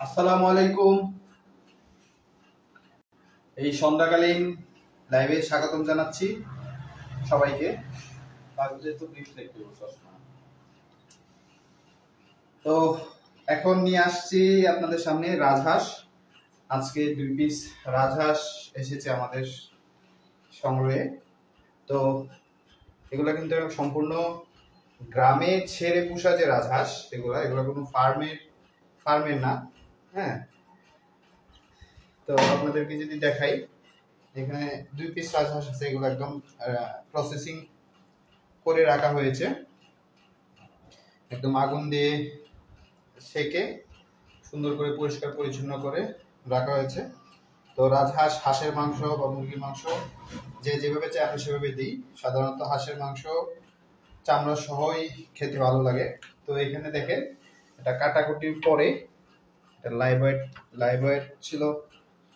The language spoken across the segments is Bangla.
আসসালামু আলাইকুম। এই সন্ধ্যাকালীন লাইভে স্বাগতম জানাচ্ছি সবাইকে। তো এখন নিয়ে আসছি আপনাদের সামনে রাজহাঁস। আজকে 2 পিস রাজহাঁস এসেছে আমাদের সংগ্রহে। তো এগুলা কিন্তু সম্পূর্ণ গ্রামে ছেড়ে পোষা যে রাজহাঁস, এগুলা কোনো ফার্মের না। হ্যাঁ, তো আপনাদেরকে যদি দেখাই, এখানে 2 পিস রাজহাঁস আছে। এগুলো একদম প্রসেসিং করে রাখা হয়েছে, একদম আগুন দিয়ে সেকে সুন্দর করে পরিষ্কার পরিচ্ছন্ন করে রাখা হয়েছে। তো রাজহাঁস, হাঁসের মাংস বা মুরগির মাংস যে যেভাবে চাই আমি সেভাবে দিই। সাধারণত হাঁসের মাংস চামড়া সহই খেতে ভালো লাগে। তো এখানে দেখেন, এটা কাটাকুটির পরে, এটা লাইভ ওয়েট ছিল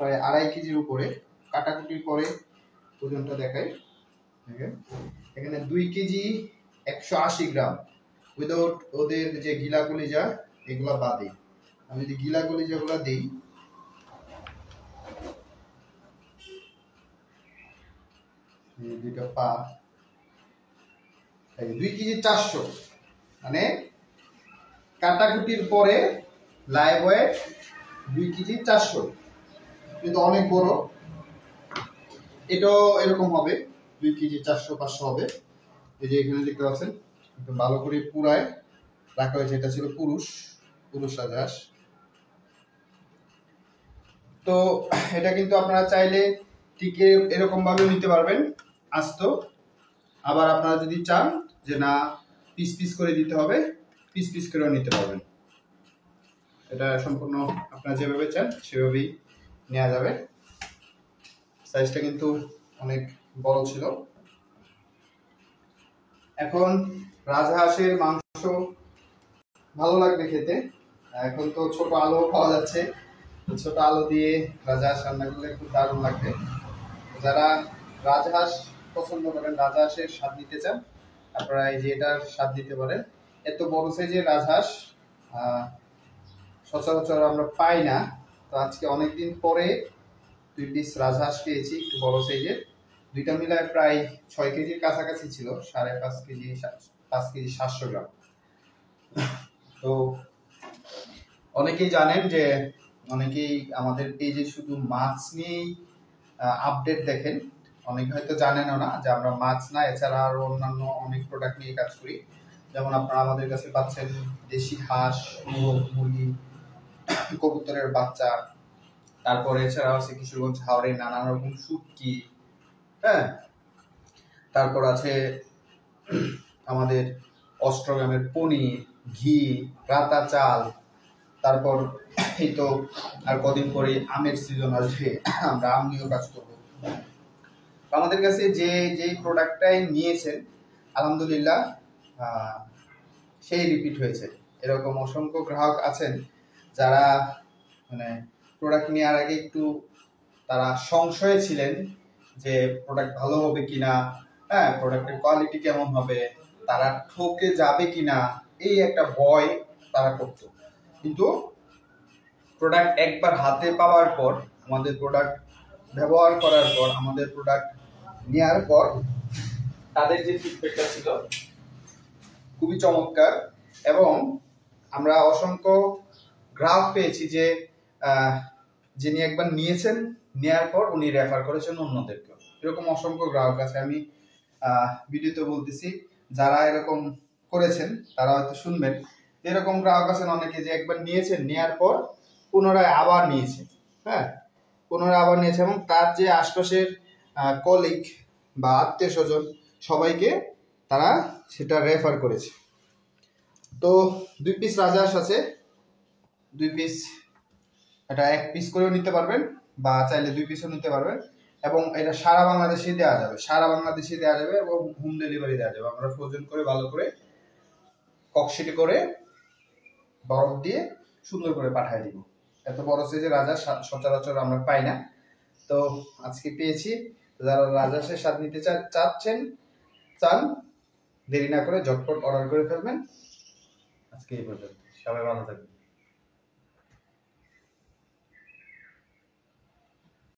প্রায় 2.5 কেজির উপরে। কাটাকুটির পরে ওজনটা দেখাই, দেখেন এখানে 2 কেজি 180 গ্রাম উইদাউট ওদের যে গিলা কলিজা এগুলা বাদে। আমি যদি গিলা কলিজাগুলা দিই, দুইটা পা, 2 কেজি 400, মানে কাটাকুটির পরে লাইভ ওয়েট 2 কেজি 400, কিন্তু অনেক বড়। এটাও এরকম হবে, 2 কেজি 400-500 হবে। এই যে এখানে দেখতে পাচ্ছেন, একটু ভালো করে পুরায় রাখা হয়েছে। এটা ছিল পুরুষ রাজহাঁস। তো এটা কিন্তু আপনারা চাইলে ঠিক এরকম ভাবে নিতে পারবেন আস্ত। আবার আপনারা যদি চান যে না পিস পিস করে দিতে হবে, পিস পিস করেও নিতে পারবেন। এটা সম্পূর্ণ আপনারা যেভাবে চান সেভাবেই নেওয়া যাবে। সাইজটা কিন্তু অনেক বড় ছিল। এখন রাজহাঁসের মাংস ভালো লাগবে খেতে। এখন তো ছোট আলু পাওয়া যাচ্ছে, ছোট আলু দিয়ে রাজহাঁস রান্না করলে খুব দারুণ লাগবে। যারা রাজহাঁস পছন্দ করেন, রাজহাঁসের স্বাদ নিতে চান, আপনারা এই যে এটার স্বাদ দিতে পারেন। এত বড় সাইজের রাজহাঁস সচরাচর আমরা পাই না। তো আজকে অনেকদিন পরে 2 পিস রাজহাঁস পেয়েছি, একটু বড় সাইজের। দুইটা মিলায় প্রায় 6 কেজির কাছাকাছি ছিল, 5.5 কেজি 5 কেজি 700 গ্রাম। তো অনেকেই জানেন যে, অনেকেই আমাদের পেজে শুধু মাছ নিয়েই আপডেট দেখেন। অনেকে হয়তো জানেনও না যে আমরা মাছ না, এছাড়া আরো অন্যান্য অনেক প্রোডাক্ট নিয়ে কাজ করি। যেমন আপনারা আমাদের কাছে পাচ্ছেন দেশি হাঁস, মুরগি, কবুতরের বাচ্চা, তারপরে এছাড়া আছে কিশোরগঞ্জ হাওড়ে নানান রকম শুটকি, হ্যাঁ, তারপর আছে আমাদের অষ্টগ্রামের পনির, ঘি, রাতা চাল। তারপর এই তো আর কদিন পরে আমের সিজন আসবে, আমরা আম নিয়েও কাজ করবো। আমাদের কাছে যে প্রোডাক্টটাই নিয়েছেন আলহামদুলিল্লাহ সেই রিপিট হয়েছে। এরকম অসংখ্য গ্রাহক আছেন যারা মানে প্রোডাক্ট নেওয়ার আগে একটু তারা সংশয়ে ছিলেন যে প্রোডাক্ট ভালো হবে কিনা, হ্যাঁ, প্রোডাক্টের কোয়ালিটি কেমন হবে, তারা ঠকে যাবে কিনা, এই একটা ভয় তারা করতো। কিন্তু প্রোডাক্ট একবার হাতে পাওয়ার পর, আমাদের প্রোডাক্ট ব্যবহার করার পর, আমাদের প্রোডাক্ট নেওয়ার পর তাদের যে ফিডব্যাকটা ছিল খুবই চমৎকার। এবং আমরা অসংখ্য গ্রাহক পেয়েছি যে যিনি একবার নিয়েছেন, নেওয়ার পর উনি রেফার করেছেন অন্যদেরকে। এরকম অসংখ্য গ্রাহক আছে। আমি ভিডিওতে বলতেছি, যারা এরকম করেছেন তারা হয়তো শুনবেন। এরকম গ্রাহক আছেন অনেকে যে একবার নিয়েছেন, নেওয়ার পর পুনরায় আবার নিয়েছে, হ্যাঁ, পুনরায় আবার নিয়েছে, এবং তার যে আশপাশের কলিগ বা আত্মীয় স্বজন সবাইকে তারা সেটা রেফার করেছে। তো 2 পিস রাজহাঁস আছে, 2 পিস, এটা 1 পিস করেও নিতে পারবেন বা চাইলে 2 পিসও নিতে পারবেন। এবং এটা সারা বাংলাদেশে দেওয়া যাবে, এবং হোম ডেলিভারি দেওয়া যাবে। আমরা ফ্রোজেন করে ভালো করে ককশিটি করে বরফ দিয়ে সুন্দর করে পাঠিয়ে দিব। এত বড় সাইজের রাজহাঁস সচরাচর আমরা পাই না, তো আজকে পেয়েছি। যারা রাজহাঁসের স্বাদ নিতে চান, দেরি না করে ঝটপট অর্ডার করে ফেলবেন। আজকে এই পর্যন্ত। সবাই ভালো থাকবেন।